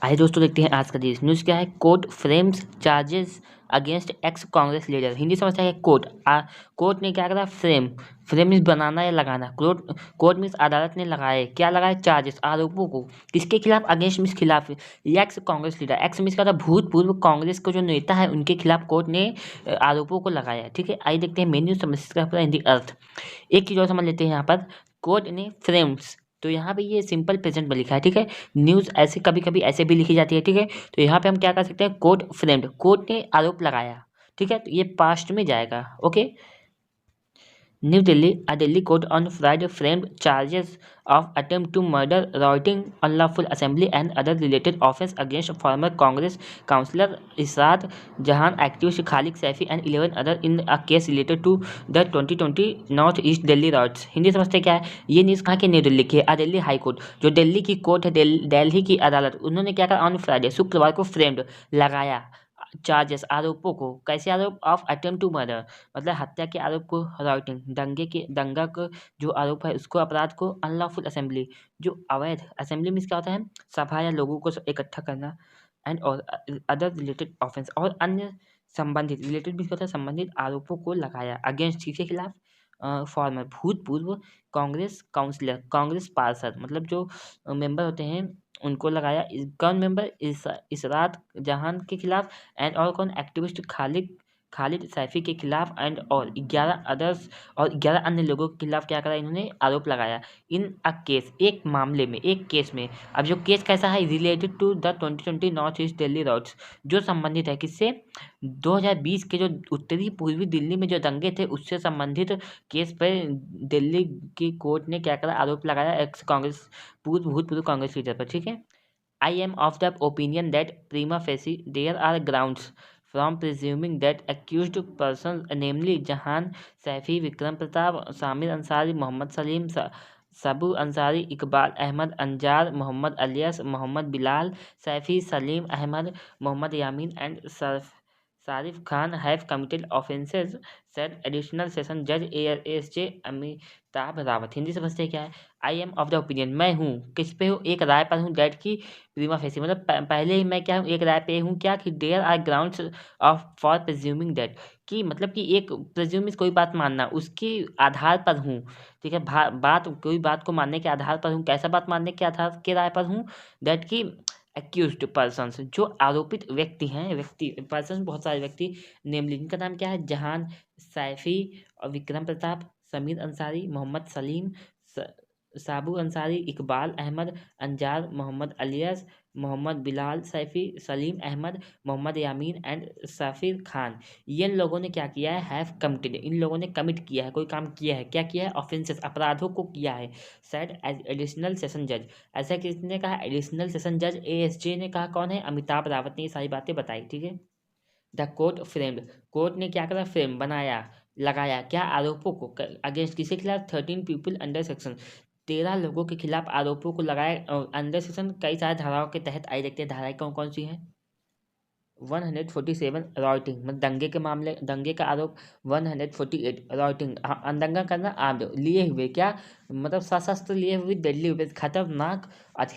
आइए दोस्तों देखते हैं आज का देश न्यूज़ क्या है। Court frames charges against x Congress leader. Hindi समझता है कोर्ट कोर्ट ने क्या करा, फ्रेम मीन्स बनाना या लगाना। कोर्ट मीन्स अदालत ने लगाए, क्या लगाए, चार्जेस, आरोपों को। किसके खिलाफ, अगेंस्ट मीन्स खिलाफ, x Congress leader. X means क्या था, भूतपूर्व कांग्रेस का जो नेता है उनके खिलाफ कोर्ट ने आरोपों को लगाया। ठीक है, आइए देखते हैं मेन न्यूज़ समझ का हिंदी अर्थ। एक चीज़ और समझ लेते हैं यहाँ पर। कोर्ट ने फ्रेम्स, तो यहाँ पे ये सिंपल प्रेजेंट में लिखा है। ठीक है, न्यूज़ ऐसे कभी कभी ऐसे भी लिखी जाती है। ठीक है, तो यहाँ पे हम क्या कर सकते हैं, कोर्ट फ्रेम्ड, कोर्ट ने आरोप लगाया। ठीक है, तो ये पास्ट में जाएगा। Okay, new Delhi, a Delhi court on Friday framed charges of attempt to murder, rioting, unlawful assembly, and other related offences against former Congress councillor Israt Jahan, activist Khalid Saifi, and 11 others in a case related to the 2020 North East Delhi riots। Hindi समझते क्या है, ये news कहाँ की, new Delhi की है। Delhi high court, जो दिल्ली की कोर्ट है, दिल्ली की अदालत, उन्होंने क्या कहा, ऑन फ्राइडे, शुक्रवार को फ्रेम्ड, लगाया चार्जेस, आरोपों को। कैसे आरोप, ऑफ अटेम्प्ट टू मर्डर, मतलब हत्या के आरोप को, राइटिंग, दंगा को जो आरोप है उसको, अपराध को, अनलॉफुल असेंबली, जो अवैध, असेंबली मीन्स क्या होता है, सभा या लोगों को इकट्ठा करना, एंड और अदर रिलेटेड ऑफेंस, और अन्य संबंधित, रिलेटेड मीन्स क्या होता है, संबंधित आरोपों को लगाया। अगेंस्ट किसके खिलाफ, फॉर्मर, भूतपूर्व कांग्रेस काउंसिलर, कांग्रेस पार्षद, मतलब जो मेंबर होते हैं उनको लगाया। कौन मेंबर, इसरात जहान के खिलाफ, एंड और कौन, एक्टिविस्ट खालिद खालिद सैफी के खिलाफ, एंड और 11 अदर्स, और 11 अन्य लोगों के खिलाफ क्या करा, इन्होंने आरोप लगाया। इन अ केस, एक मामले में, एक केस में। अब जो केस कैसा है, related to the 2020 north east Delhi riots, जो संबंधित है किससे, 2020 के जो उत्तरी पूर्वी दिल्ली में जो दंगे थे उससे संबंधित केस पर दिल्ली की कोर्ट ने क्या करा, आरोप लगाया एक्स कांग्रेस, भूतपूर्व कांग्रेस लीडर पर। ठीक है, I am of the opinion that prima facie there are grounds from presuming that accused persons, namely Jahan Saifi, Vikram Pratap, Samir Ansari, Mohammad Salim, Sabu Ansari, Iqbal Ahmad Anjar, Mohammad Alias, Mohammad Bilal Saifi, Salim Ahmad, Mohammad Yamin, and Sarif Khan have committed offences, said additional session judge ASJ Amitabh Rawat. Hindi समझते हैं क्या है, I am of the opinion, मैं हूँ, किस पे हूँ, एक राय पर हूँ, दैट की प्रीमा फेसी, मतलब पहले ही मैं क्या हूँ, एक राय पे हूँ, क्या कि there are grounds of for presuming that, कि मतलब कि एक प्रिज्यूम कोई बात मानना, उसके आधार पर हूँ। ठीक है, बात, कोई बात को मानने के आधार पर हूँ, कैसा बात मानने के आधार के राय पर हूँ, दैट की एक्यूज्ड पर्सन्स, जो आरोपित व्यक्ति हैं, व्यक्ति पर्सन बहुत सारे व्यक्ति, नेमली इनका नाम क्या है, जहान सैफी और विक्रम प्रताप, समीर अंसारी, मोहम्मद सलीम, साबू अंसारी, इकबाल अहमद अंजार, मोहम्मद अलियास, मोहम्मद बिलाल सैफी, सलीम अहमद, मोहम्मद यामीन, एंड सफ़ीर खान, ये लोगों ने क्या किया है, हैव कमिटेड, इन लोगों ने कमिट किया है, कोई काम किया है, क्या किया है, ऑफेंसेस, अपराधों को किया है, सेड एज एडिशनल सेशन जज। ऐसा किसने कहा, एडिशनल सेशन जज एएसजे ने कहा, कौन है, अमिताभ रावत ने ये सारी बातें बताई। ठीक है, द कोर्ट फ्रेम्ड, कोर्ट ने क्या करा, फ्रेम बनाया, लगाया, क्या, आरोपों को, अगेंस्ट किसके खिलाफ, 13 पीपल अंडर सेक्शन, 13 लोगों के खिलाफ आरोपों को लगाया, अंडर सेक्शन कई सारे धाराओं के तहत। आई देखते हैं धाराएं कौन कौन सी हैं। 147 रॉयटिंग, मतलब दंगे के मामले, दंगे का आरोप। 148 रॉयटिंग, दंगा करना, आर्म्ड, लिए हुए, क्या मतलब सशस्त्र लिए हुए, डेडली हुए, खतरनाक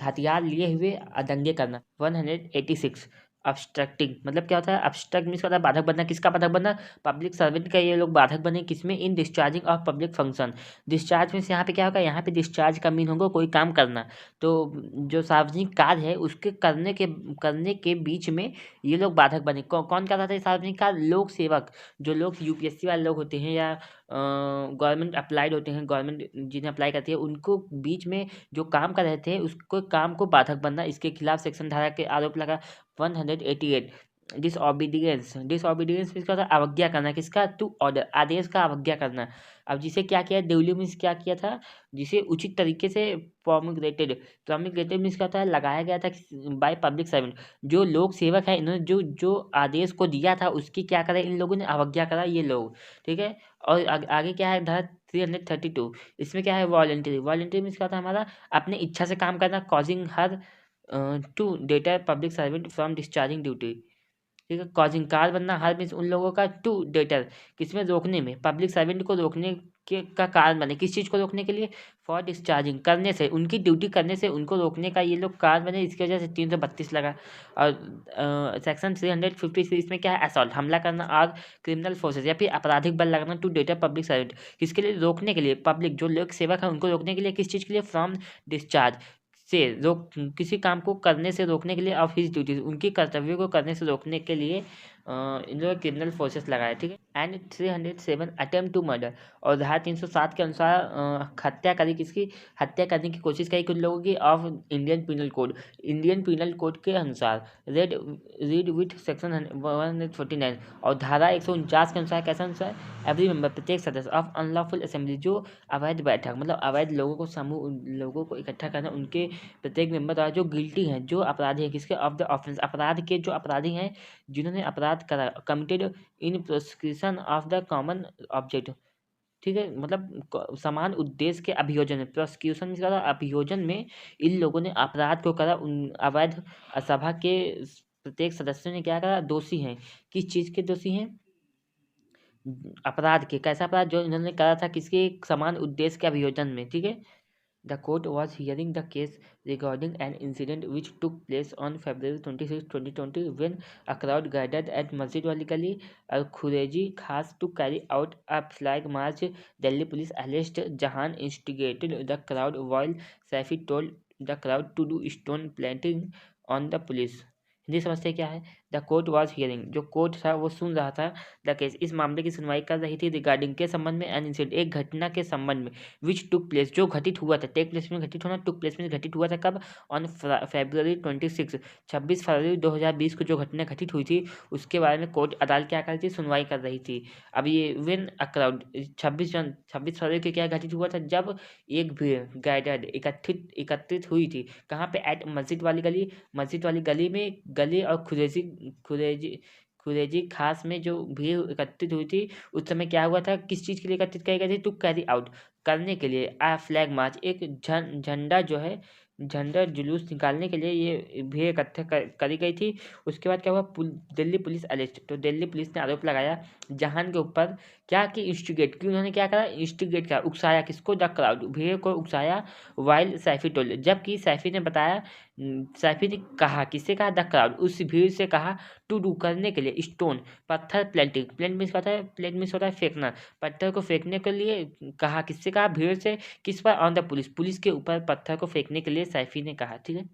हथियार लिए हुए दंगे करना। 186 अब्स्ट्रक्टिंग, मतलब क्या होता है, अब्स्ट्रक्ट मीन्स होता है बाधक बनना, किसका बाधक बनना, पब्लिक सर्वेंट का, ये लोग बाधक बने किसमें, इन discharging of public function. Discharge means यहाँ पे क्या होगा, यहाँ पे डिस्चार्ज का मीन होगा कोई काम करना, तो जो सार्वजनिक कार्य है उसके करने के बीच में ये लोग बाधक बने। कौन कर रहा था सार्वजनिक कार्य, लोक सेवक, जो लोग यूपीएससी वाले लोग होते हैं या गवर्नमेंट अप्लाइड होते हैं, गवर्नमेंट जिन्हें अप्लाई करती है, उनको बीच में जो काम कर रहे थे उसको काम को बाधक बनना, इसके खिलाफ सेक्शन धारा के आरोप लगा। 188 डिसऑबीडियंस मीन्स क्या था, अवज्ञा करना, किसका, टू ऑर्डर, आदेश का अवज्ञा करना। अब जिसे क्या किया, ड्यूली मीन्स क्या किया था, जिसे उचित तरीके से प्रोमिगरेटेड मीन्स क्या होता है, लगाया गया था बाय पब्लिक सर्वेंट, जो लोक सेवक है, इन्होंने जो जो आदेश को दिया था उसकी क्या करा, इन लोगों ने अवज्ञा करा, ये लोग। ठीक है, और आगे क्या है, धारा 332, इसमें क्या है, वॉलंटरी मीन्स क्या होता है, हमारा अपने इच्छा से काम करना, causing hurt to deter public servant from discharging duty. ठीक है। कॉजिंग कार बनना, हर मीन्स उन लोगों का, टू डेटर किसमें, रोकने में, पब्लिक सर्वेंट को रोकने के का कारण बने, किस चीज़ को रोकने के लिए, फॉर डिस्चार्जिंग करने से, उनकी ड्यूटी करने से उनको रोकने का ये लोग कारण बने, इसकी वजह से 332 लगा। और सेक्शन 353 इसमें क्या है, असॉल्ट हमला करना, और क्रिमिनल फोर्सेज या फिर आपराधिक बल लगाना, टू डेटर पब्लिक सर्वेंट किसके लिए, रोकने के लिए, पब्लिक जो लोक सेवक है उनको रोकने के लिए, किस चीज़ के लिए, फ्रॉम डिस्चार्ज से, रोक किसी काम को करने से रोकने के लिए, ऑफ हिज ड्यूटीज उनकी कर्तव्यों को करने से रोकने के लिए इन लोगों क्रिमिनल फोर्सेस लगाए, ठीक है। एंड 307 अटेम्प्ट टू मर्डर, और धारा 307 के अनुसार हत्या करी, किसकी, हत्या करने की कोशिश करी कुछ लोगों की, of Indian penal code, Indian penal code के अनुसार, रीड विथ सेक्शन 149, और धारा 149 के अनुसार, कैसा अनुसार, एवरी मेंबर प्रत्येक सदस्य ऑफ अनलॉफुल असेंबली, जो अवैध बैठक मतलब अवैध लोगों को समूह लोगों को इकट्ठा करना, उनके प्रत्येक मेंबर द्वारा, जो गिल्टी हैं, जो अपराधी हैं, किसके, ऑफ द ऑफेंस अपराध के, जो अपराधी हैं जिन्होंने अपराध करा, committed in prosecution of the common object, ठीक है, मतलब समान उद्देश्य के अभियोजन में, प्रोसिक्यूशन का अभियोजन में इन लोगों ने अपराध को करा, उन अवैध सभा के प्रत्येक सदस्यों ने क्या करा, दोषी हैं, किस चीज़ के दोषी हैं, अपराध के, कैसा अपराध, जो इन्होंने करा था, किसके, समान उद्देश्य के अभियोजन में, ठीक है। The court was hearing the case regarding an incident which took place on February 26, 2020, when a crowd gathered at Masjid Wali Gali, Al Khureji Khas, to carry out a flag march. Delhi police alleged Jahan instigated the crowd, while Saifi told the crowd to do stone planting on the police. Hindi समझते क्या है, the court was hearing, जो court था वो सुन रहा था, the case इस मामले की सुनवाई कर रही थी, रिगार्डिंग के संबंध में, एन इंसिडेंट एक घटना के संबंध में, विच टुक प्लेस जो घटित हुआ था, टेक प्लेस में घटित होना, टुक प्लेस में घटित हुआ था, कब, ऑन February 26 26 फरवरी 2020 को जो घटना घटित हुई थी, उसके बारे में कोर्ट अदालत क्या कर रही थी, सुनवाई कर रही थी। अब ये वेन अ क्राउड 26 फरवरी को क्या घटित हुआ था, जब एक भीड़ गैदर्ड एकत्रित हुई थी, कहाँ पे, एट मस्जिद वाली गली में, गली और खुरेजी खुरेजी खास में जो भीड़ एकत्रित हुई थी, उस समय क्या हुआ था, किस चीज़ के लिए एकत्रित की गई थी, टू कैरी आउट करने के लिए, आ फ्लैग मार्च एक झंडा जो है, झंडा जुलूस निकालने के लिए ये भीड़ इकट्ठा करी गई थी। उसके बाद क्या हुआ, दिल्ली पुलिस अरेस्ट, तो दिल्ली पुलिस ने आरोप लगाया जहान के ऊपर, क्या कि इंस्टिगेट, कि उन्होंने क्या करा, इंस्टिगेट किया, उकसाया, किसको, द क्राउड भीड़ को उकसाया, वाइल सैफी टोल, जबकि सैफी ने बताया, सैफी ने कहा, किससे कहा, द क्राउड उस भीड़ से कहा, टू डू करने के लिए, स्टोन पत्थर प्लेंटिंग, प्लेंट मीन्स होता है, प्लेंट मीन्स होता है फेंकना, पत्थर को फेंकने के लिए कहा, किससे कहा, भीड़ से, किस पर, ऑन द पुलिस, पुलिस के ऊपर पत्थर को फेंकने के लिए सैफी ने कहा, ठीक है।